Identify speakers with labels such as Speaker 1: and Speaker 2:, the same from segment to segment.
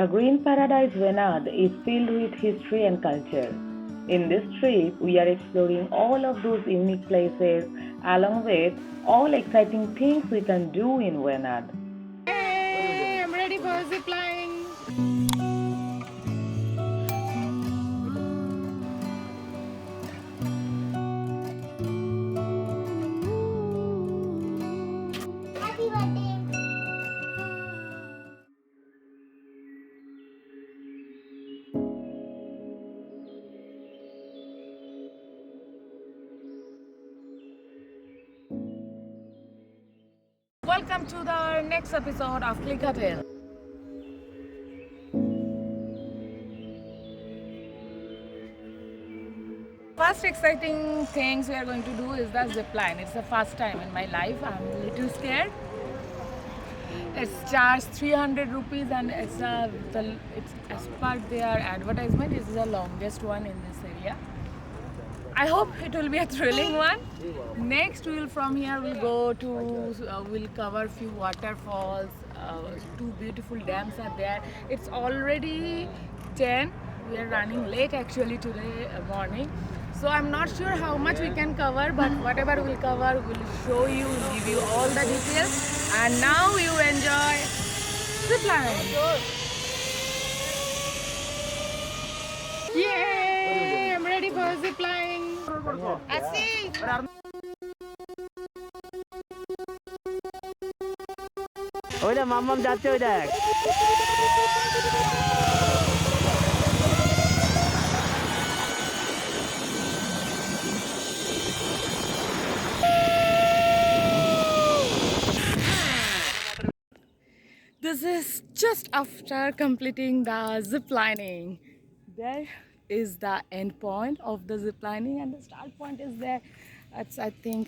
Speaker 1: The green paradise Wayanad is filled with history and culture. In this trip, we are exploring all of those unique places along with all exciting things we can do in Wayanad.
Speaker 2: Hey, I'm ready for zipline. Happy birthday. Welcome to the next episode of ClickATale. First exciting things we are going to do is the zipline. It's the first time in my life. I'm a little scared. It's charged 300 rupees and it's as per their advertisement, it's the longest one in this area. I hope it will be a thrilling one. Next, from here we'll go to we'll cover few waterfalls. Two beautiful dams are there. It's already 10. We are running late actually today morning. So I'm not sure how much we can cover, but whatever we'll cover, we'll show you, we'll give you all the details. And now you enjoy zipline. Yay! I'm ready for zipline.
Speaker 3: ওই দেখ মাম্মাম যাচ্ছে ওই দেখ
Speaker 2: This is just after completing the ziplining. There is the end point of the ziplining and the start point is there. It's I think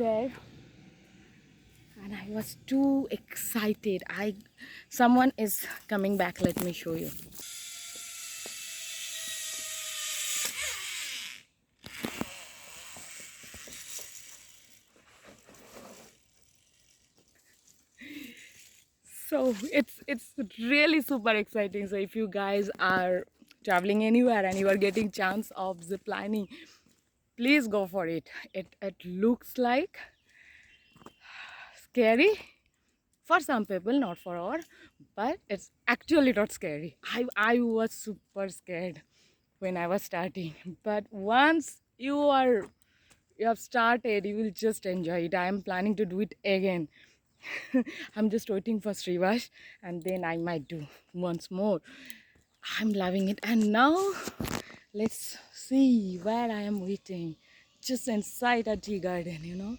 Speaker 2: there. And I was too excited. Someone is coming back. Let me show you. So it's really super exciting. So if you guys are traveling anywhere and you are getting chance of ziplining, please go for it. It looks like scary for some people, not for all, but it's actually not scary. I was super scared when I was starting, but once you have started, you will just enjoy it. I am planning to do it again. I'm just waiting for Srivash and then I might do once more. I'm loving it. And now let's see where I am waiting. Just inside a tea garden, you know,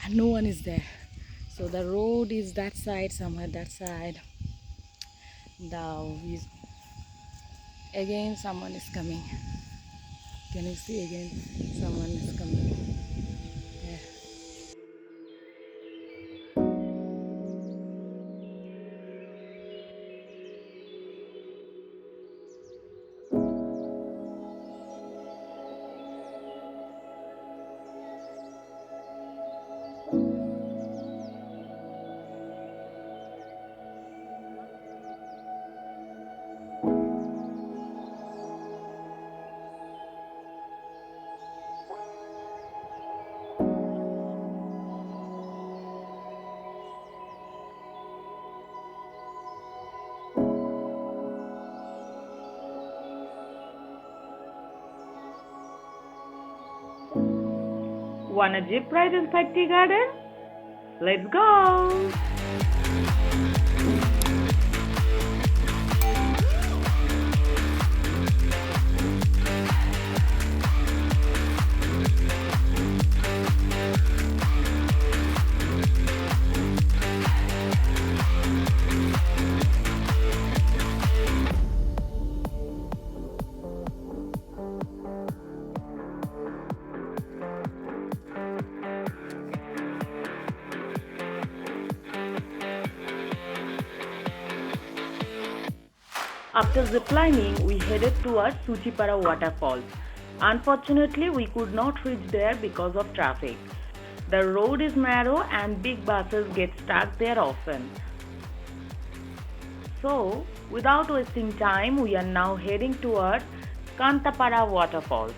Speaker 2: and no one is there. So the road is that side, somewhere that side. Now again someone is coming. Can you see again? Someone is coming. Yeah.
Speaker 1: Want a jeep ride inside tea garden? Let's go! After ziplining, we headed towards Kanthanpara waterfalls. Unfortunately, we could not reach there because of traffic. The road is narrow and big buses get stuck there often. So, without wasting time, we are now heading towards Kanthapara waterfalls.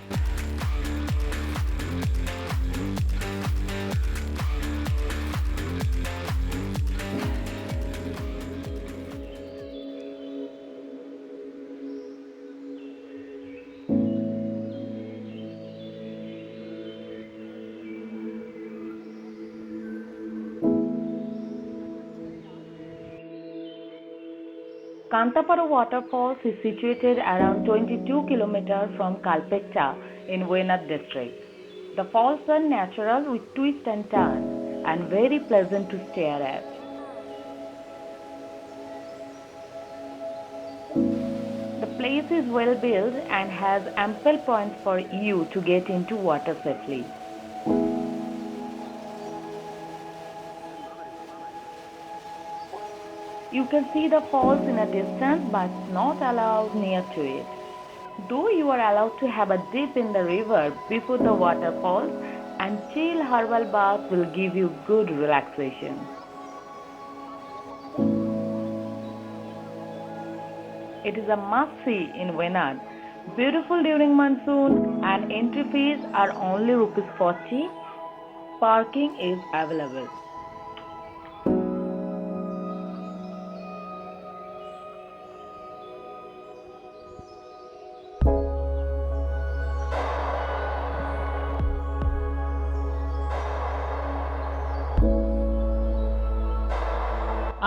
Speaker 1: Kanthapara waterfalls is situated around 22 kilometers from Kalpetta in Wayanad district. The falls are natural with twists and turns and very pleasant to stare at. The place is well built and has ample points for you to get into water safely. You can see the falls in a distance but not allowed near to it. Though you are allowed to have a dip in the river before the waterfalls, and chill herbal bath will give you good relaxation. It is a must-see in Wayanad. Beautiful during monsoon and entry fees are only rupees 40. Parking is available.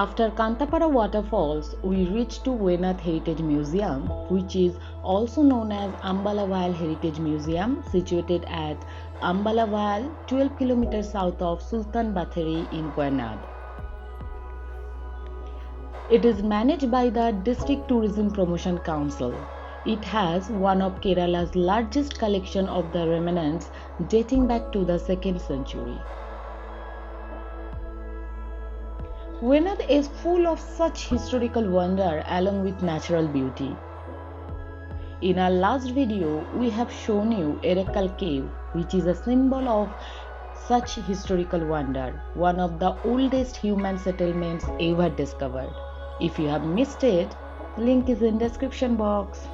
Speaker 1: After Kanthapara waterfalls, we reach to Wayanad Heritage Museum, which is also known as Ambalawal Heritage Museum, situated at Ambalawal, 12 km south of Sultan Bathari in Wayanad. It is managed by the District Tourism Promotion Council. It has one of Kerala's largest collection of the remnants dating back to the 2nd century. Wayanad is full of such historical wonder along with natural beauty. In our last video, we have shown you Erekal Cave, which is a symbol of such historical wonder, one of the oldest human settlements ever discovered. If you have missed it, link is in description box.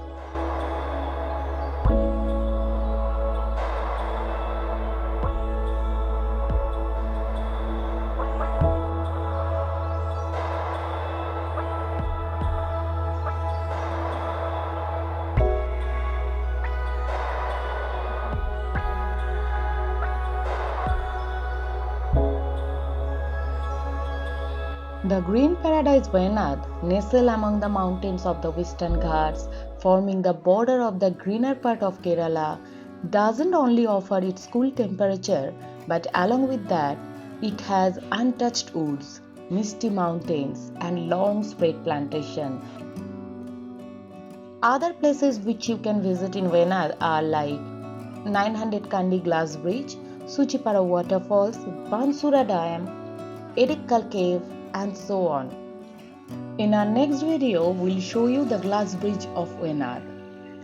Speaker 1: The Green Paradise Wayanad, nestled among the mountains of the Western Ghats, forming the border of the greener part of Kerala, doesn't only offer its cool temperature, but along with that, it has untouched woods, misty mountains, and long spread plantation. Other places which you can visit in Wayanad are like 900 Kandi Glass Bridge, Suchipara Waterfalls, Bansura Dam, Erekal Cave, and so on. In our next video, we'll show you the glass bridge of Wayanad.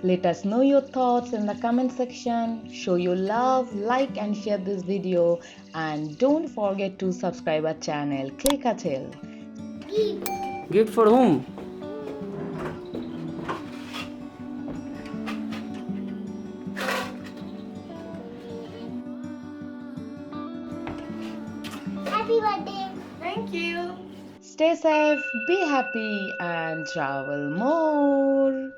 Speaker 1: Let us know your thoughts in the comment section. Show your love, like and share this video, and don't forget to subscribe our channel ClickATale.
Speaker 3: Gift for whom?
Speaker 4: Happy birthday!
Speaker 2: Thank you.
Speaker 1: Stay safe, be happy, and travel more.